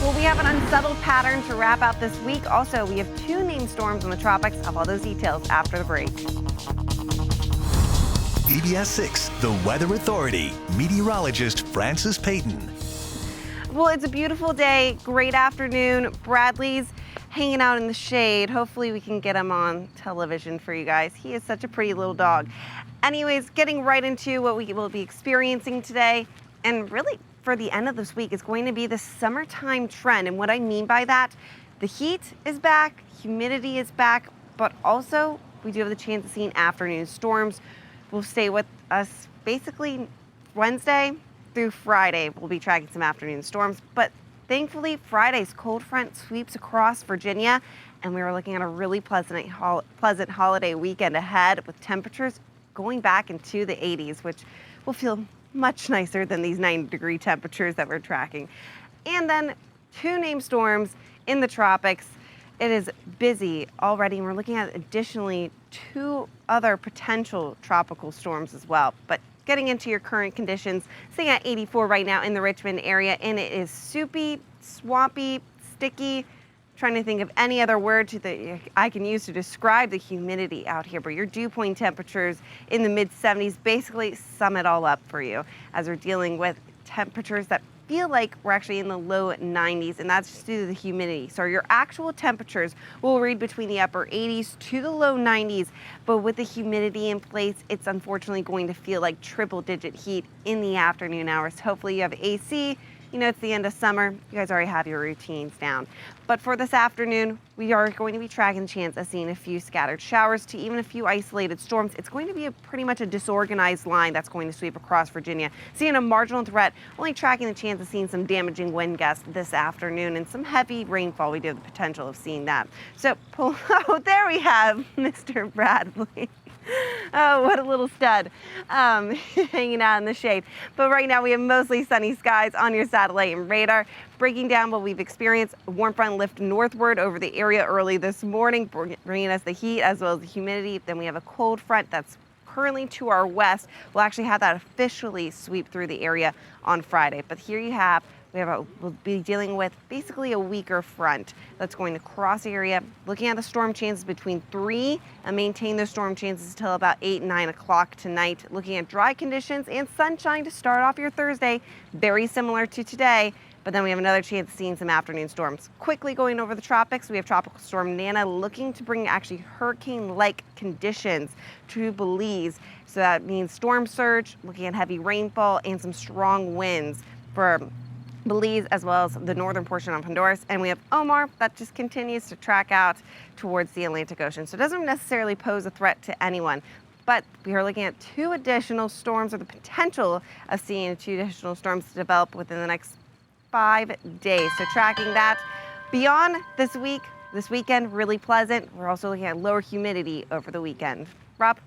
Well, we have an unsettled pattern to wrap out this week. Also, we have two named storms in the tropics. I'll have all those details after the break. PBS 6, The Weather Authority, meteorologist Francis Payton. Well, it's a beautiful day, great afternoon. Bradley's hanging out in the shade. Hopefully we can get him on television for you guys. He is such a pretty little dog. Anyways, getting right into what we will be experiencing today, and really for the end of this week, is going to be the summertime trend. And what I mean by that, the heat is back, humidity is back, but also we do have the chance of seeing afternoon storms. Will stay with us basically Wednesday through Friday. We'll be tracking some afternoon storms, but thankfully Friday's cold front sweeps across Virginia, and we are looking at a really pleasant holiday weekend ahead with temperatures going back into the 80s, which will feel much nicer than these 90-degree temperatures that we're tracking. And then two named storms in the tropics. It is busy already, and we're looking at additionally two other potential tropical storms as well. But getting into your current conditions, sitting at 84 right now in the Richmond area, and it is soupy, swampy, sticky. Trying to think of any other word that I can use to describe the humidity out here, but your dew point temperatures in the mid-70s basically sum it all up for you as we're dealing with temperatures that feel like we're actually in the low 90s, and that's just due to the humidity. So your actual temperatures will read between the upper 80s to the low 90s, but with the humidity in place, it's unfortunately going to feel like triple-digit heat in the afternoon hours. Hopefully you have AC. You know, it's the end of summer. You guys already have your routines down. But for this afternoon, we are going to be tracking the chance of seeing a few scattered showers to even a few isolated storms. It's going to be pretty much a disorganized line that's going to sweep across Virginia. Seeing a marginal threat, only tracking the chance of seeing some damaging wind gusts this afternoon and some heavy rainfall. We do have the potential of seeing that. So, oh, there we have Mr. Bradley. Oh, what a little stud, hanging out in the shade. But right now we have mostly sunny skies on your satellite and radar. Breaking down what we've experienced, a warm front lift northward over the area early this morning, bringing us the heat as well as the humidity. Then we have a cold front that's currently to our west. We'll actually have that officially sweep through the area on Friday. But here you have, we'll be dealing with basically a weaker front that's going to cross the area. Looking at the storm chances between 3 and maintain those storm chances until about 8 and 9 o'clock tonight. Looking at dry conditions and sunshine to start off your Thursday, very similar to today. But then we have another chance of seeing some afternoon storms. Quickly going over the tropics, we have Tropical Storm Nana looking to bring actually hurricane-like conditions to Belize. So that means storm surge, looking at heavy rainfall and some strong winds for Belize as well as the northern portion of Honduras. And we have Omar that just continues to track out towards the Atlantic Ocean. So it doesn't necessarily pose a threat to anyone. But we are looking at two additional storms, or the potential of seeing two additional storms to develop within the next 5 days. So tracking that beyond this weekend, really pleasant. We're also looking at lower humidity over the weekend. Rob?